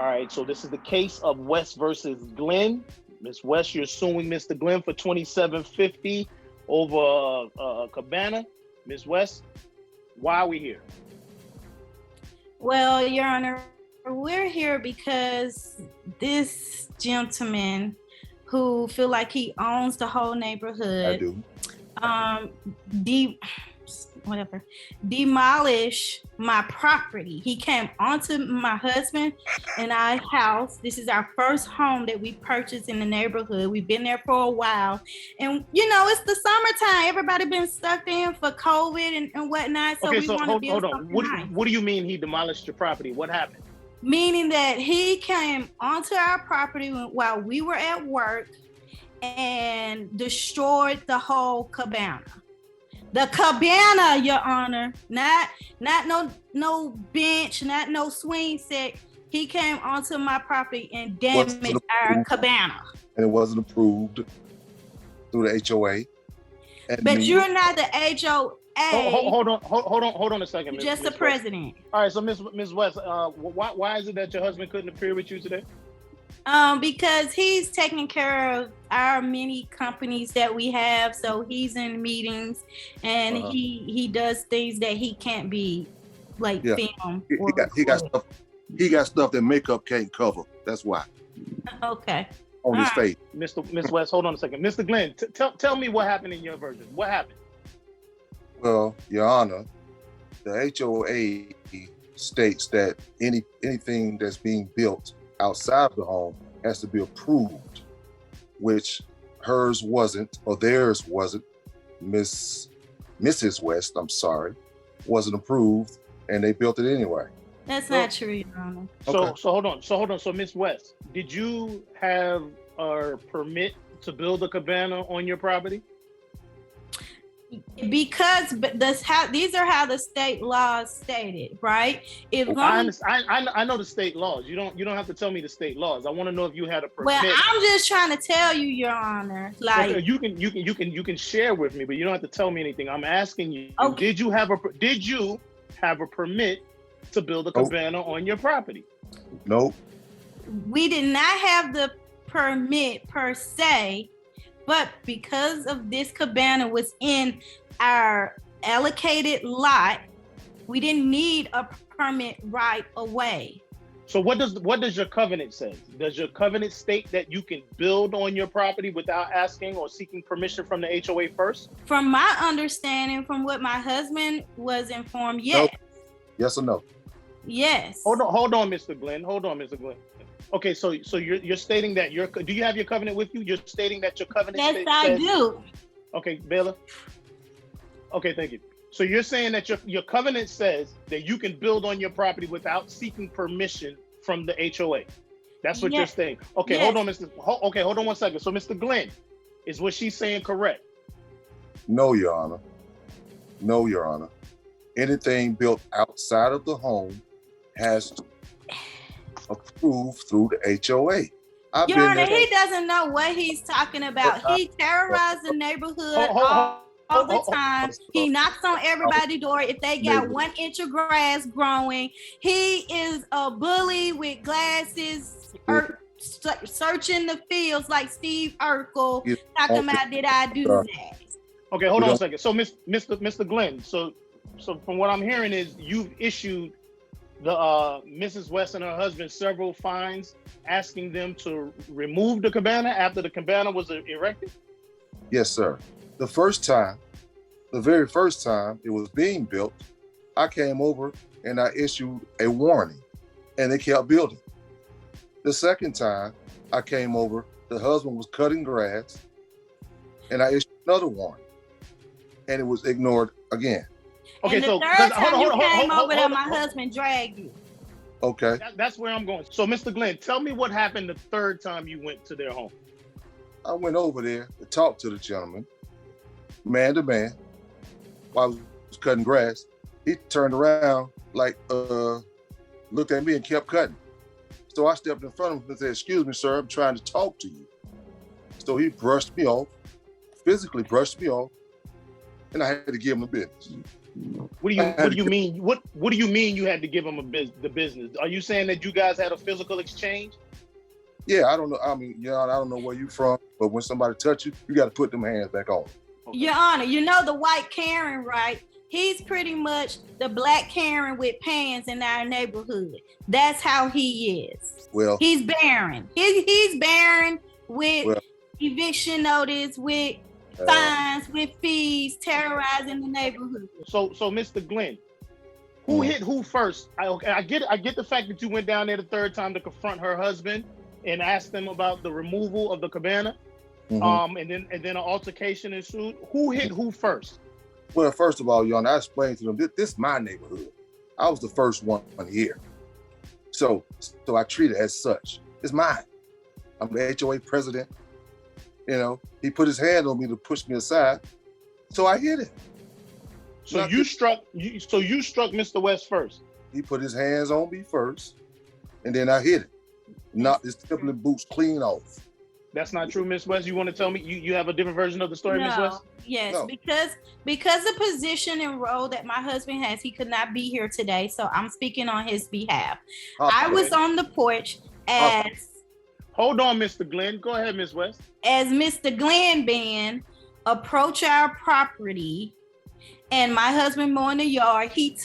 All right, so this is the case of West versus Glenn. Miss West, you're suing Mr. Glenn for $27.50 over a cabana. Miss West, why are we here? Well, Your Honor, we're here because this gentleman who feel like he owns the whole neighborhood, I do. demolish my property. He came onto my husband and our house. This is our first home that we purchased in the neighborhood. We've been there for a while, and it's the summertime. Everybody been stuck in for COVID and whatnot. So okay, we so want to build hold on. What do you mean he demolished your property? What happened? Meaning that he came onto our property while we were at work and destroyed the whole cabana. The cabana, Your Honor, not no bench, not no swing set. He came onto my property and damaged our cabana. And it wasn't approved through the H.O.A. But you're not the H.O.A. Hold on a second. You're just the president. All right, so Ms. West, why is it that your husband couldn't appear with you today? Because he's taking care of our many companies that we have, so he's in meetings and he does things that he can't be film. He got stuff that makeup can't cover. That's why. Okay. On his face. Miss West, hold on a second. Mr. Glenn, tell me what happened in your version. What happened? Well, Your Honor, the H.O.A. states that anything that's being built outside of the home has to be approved, which hers wasn't, or theirs wasn't. Mrs. West, I'm sorry, wasn't approved, and they built it anyway. That's not true, Your Honor. So hold on. So Miss West, did you have a permit to build a cabana on your property? Because these are how the state laws stated, right? I know the state laws. You don't have to tell me the state laws. I want to know if you had a permit. Well, I'm just trying to tell you, Your Honor. Like, okay, you can share with me, but you don't have to tell me anything. I'm asking you, okay. Did you have a permit to build a cabana on your property? Nope. We did not have the permit per se, but because of this cabana was in our allocated lot, we didn't need a permit right away. So what does your covenant say? Does your covenant state that you can build on your property without asking or seeking permission from the HOA first? From my understanding, from what my husband was informed, yes. Nope. Yes or no? Yes. Hold on, Mr. Glenn. Okay, so you're stating that do you have your covenant with you? You're stating that your covenant Yes, I do. Okay, Bailiff. Okay, thank you. So you're saying that your covenant says that you can build on your property without seeking permission from the HOA. That's what you're saying. Okay, yes. Hold on one second. So Mr. Glenn, is what she's saying correct? No, Your Honor. No, Your Honor. Anything built outside of the home has to approved through the HOA. Your Honor, he doesn't know what he's talking about. He terrorized the neighborhood all the time. He knocks on everybody's door if they got 1 inch of grass growing. He is a bully with glasses, searching the fields like Steve Urkel, talking about, did I do that? Okay, hold on a second. So Mr. Glenn, so from what I'm hearing is you've issued the Mrs. West and her husband several fines asking them to remove the cabana after the cabana was erected? Yes, sir. The very first time it was being built, I came over and I issued a warning and they kept building. The second time I came over, the husband was cutting grass and I issued another warning and it was ignored again. Okay, and the third time you came over there, my husband dragged you. Okay. That's where I'm going. So, Mr. Glenn, tell me what happened the third time you went to their home. I went over there to talk to the gentleman, man to man, while I was cutting grass. He turned around, looked at me and kept cutting. So I stepped in front of him and said, "Excuse me, sir, I'm trying to talk to you." So he brushed me off, physically brushed me off, and I had to give him the business. What do you mean? What do you mean you had to give him the business? Are you saying that you guys had a physical exchange? Yeah, I don't know. I mean, I don't know where you from, but when somebody touch you, you got to put them hands back on. Okay. Your Honor, you know the white Karen, right? He's pretty much the black Karen with pants in our neighborhood. That's how he is. Well, he's barren. He's barren with eviction notice, with fines, with fees, terrorizing the neighborhood. So Mr. Glenn, who hit who first? I get the fact that you went down there the third time to confront her husband and asked them about the removal of the cabana, and then an altercation ensued. Who hit who first? Well, first of all, Your Honor, I explained to them, this is my neighborhood. I was the first one here. So I treat it as such. It's mine. I'm the H.O.A. president. He put his hand on me to push me aside. So I hit it. So you struck Mr. West first. He put his hands on me first, and then I hit it. Knocked his Timberland boots clean off. That's not true, Miss West. You want to tell me you have a different version of the story, Miss West? Yes, no. because the position and role that my husband has, he could not be here today. So I'm speaking on his behalf. I was on the porch as. Hold on, Mr. Glenn. Go ahead, Miss West. As Mr. Glenn approached our property, and my husband mowing the yard, he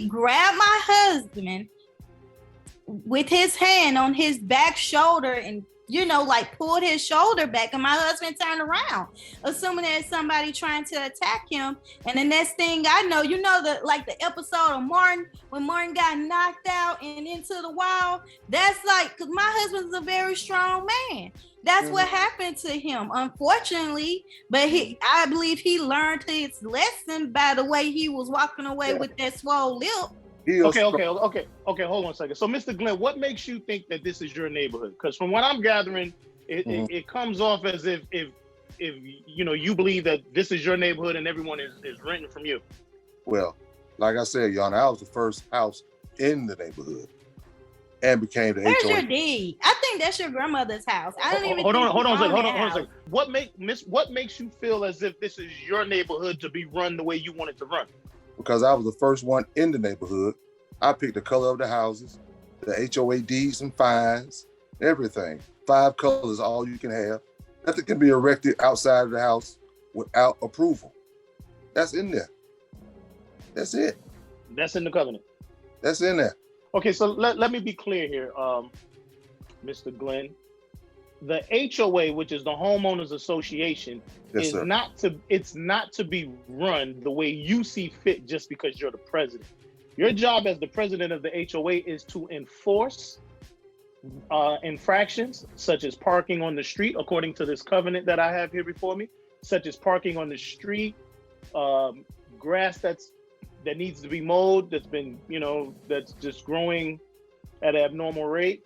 grabbed my husband with his hand on his back shoulder and pulled his shoulder back, and my husband turned around, assuming there's somebody trying to attack him. And the next thing I know, the episode of Martin, when Martin got knocked out and into the wall, that's because my husband's a very strong man. That's what happened to him, unfortunately. But I believe he learned his lesson by the way he was walking away with that swole lip. Okay. Hold on a second. So, Mr. Glenn, what makes you think that this is your neighborhood? Because from what I'm gathering, it comes off as if you believe that this is your neighborhood and everyone is renting from you. Well, like I said, Your Honor, I was the first house in the neighborhood and became the HOA. Where's your deed? I think that's your grandmother's house. I don't even. Hold on a second. What makes you feel as if this is your neighborhood to be run the way you want it to run? Because I was the first one in the neighborhood. I picked the color of the houses, the HOA deeds and fines, everything. 5 colors, all you can have. Nothing can be erected outside of the house without approval. That's in there. That's it. That's in the covenant. That's in there. Okay, so let me be clear here, Mr. Glenn. The HOA, which is the Homeowners Association, is not to be run the way you see fit just because you're the president. Your job as the president of the HOA is to enforce infractions such as parking on the street, according to this covenant that I have here before me, such as parking on the street, grass that needs to be mowed, that's been, that's just growing at an abnormal rate,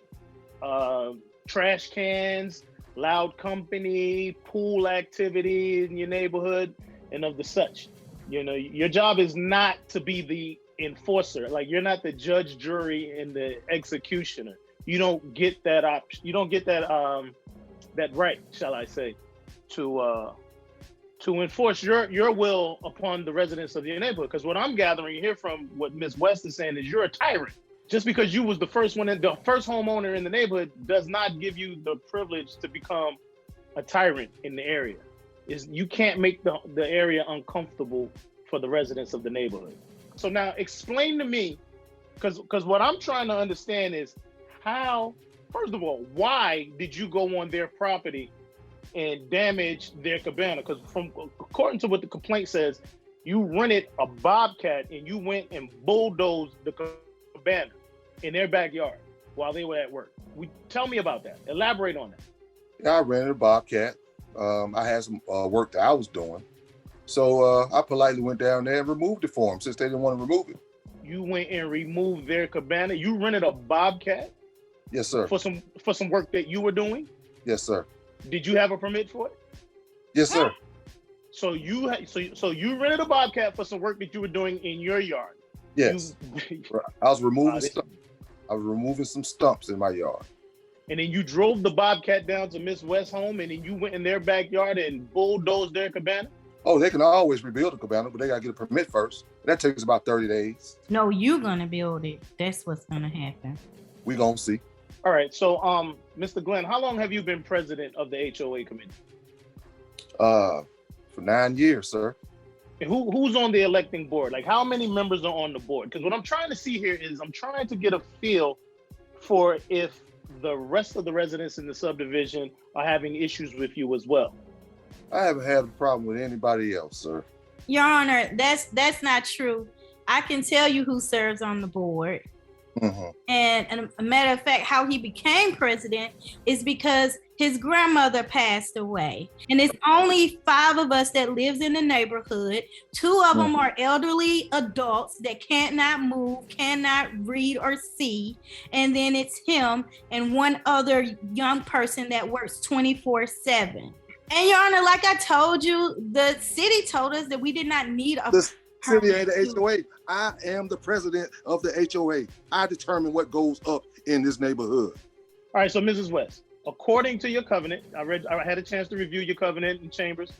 trash cans, loud company, pool activity in your neighborhood, and of the such. Your job is not to be the enforcer. Like, you're not the judge, jury, and the executioner. You don't get that option. You don't get that that right, shall I say, to enforce your will upon the residents of your neighborhood. Because what I'm gathering here from what Ms. West is saying is you're a tyrant. Just because you was the first homeowner in the neighborhood does not give you the privilege to become a tyrant in the area. You can't make the area uncomfortable for the residents of the neighborhood. So now explain to me, because what I'm trying to understand is how, first of all, why did you go on their property and damage their cabana? Because according to what the complaint says, you rented a Bobcat and you went and bulldozed the cabana in their backyard while they were at work. Tell me about that. Elaborate on that. Yeah, I rented a Bobcat. I had some work that I was doing. So I politely went down there and removed it for them since they didn't want to remove it. You went and removed their cabana? You rented a Bobcat? Yes, sir. For some work that you were doing? Yes, sir. Did you have a permit for it? Yes, sir. So you rented a Bobcat for some work that you were doing in your yard? Yes. I was removing some stumps in my yard. And then you drove the Bobcat down to Miss West's home, and then you went in their backyard and bulldozed their cabana? Oh, they can always rebuild a cabana, but they got to get a permit first. That takes about 30 days. No, you're going to build it. That's what's going to happen. We going to see. All right. So, Mr. Glenn, how long have you been president of the HOA committee? For 9 years, sir. And who's on the electing board? Like, how many members are on the board? Because what I'm trying to see here is I'm trying to get a feel for if the rest of the residents in the subdivision are having issues with you as well. I haven't had a problem with anybody else, sir. Your Honor, that's not true. I can tell you who serves on the board. Mm-hmm. And a matter of fact, how he became president is because his grandmother passed away. And it's only 5 of us that lives in the neighborhood. 2 of them are elderly adults that cannot move, cannot read or see. And then it's him and 1 other young person that works 24/7. And Your Honor, like I told you, the city told us that we did not need a city ain't the HOA. I am the president of the HOA. I determine what goes up in this neighborhood. All right, so Mrs. West, according to your covenant, I had a chance to review your covenant in chambers,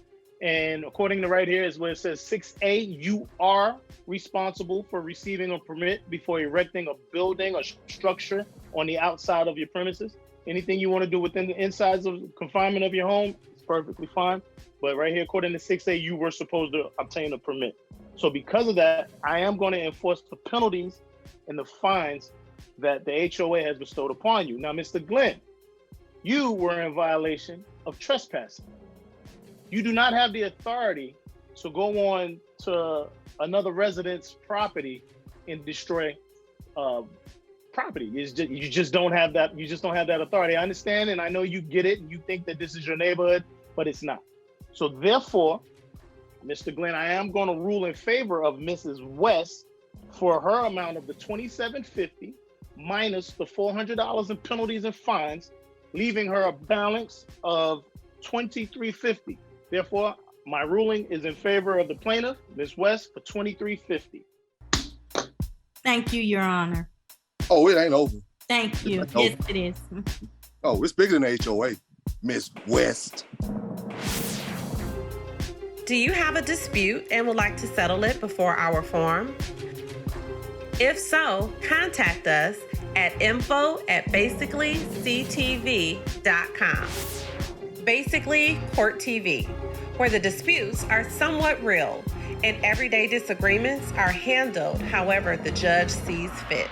and according to right here is where it says 6A, you are responsible for receiving a permit before erecting a building or structure on the outside of your premises. Anything you want to do within the insides of confinement of your home is perfectly fine. But right here, according to 6A, you were supposed to obtain a permit. So because of that, I am going to enforce the penalties and the fines that the HOA has bestowed upon you. Now, Mr. Glenn, you were in violation of trespassing. You do not have the authority to go on to another resident's property and destroy property. You just don't have that. You just don't have that authority. I understand, and I know you get it, and you think that this is your neighborhood, but it's not. So therefore, Mr. Glenn, I am going to rule in favor of Mrs. West for her amount of the $2,750 minus the $400 in penalties and fines, leaving her a balance of $2,350. Therefore, my ruling is in favor of the plaintiff, Ms. West, for $2,350. Thank you, Your Honor. Oh, it ain't over. Thank you. Yes, it is. Oh, it's bigger than the HOA, Ms. West. Do you have a dispute and would like to settle it before our forum? If so, contact us at info@basicallyctv.com. Basically Court TV, where the disputes are somewhat real and everyday disagreements are handled however the judge sees fit.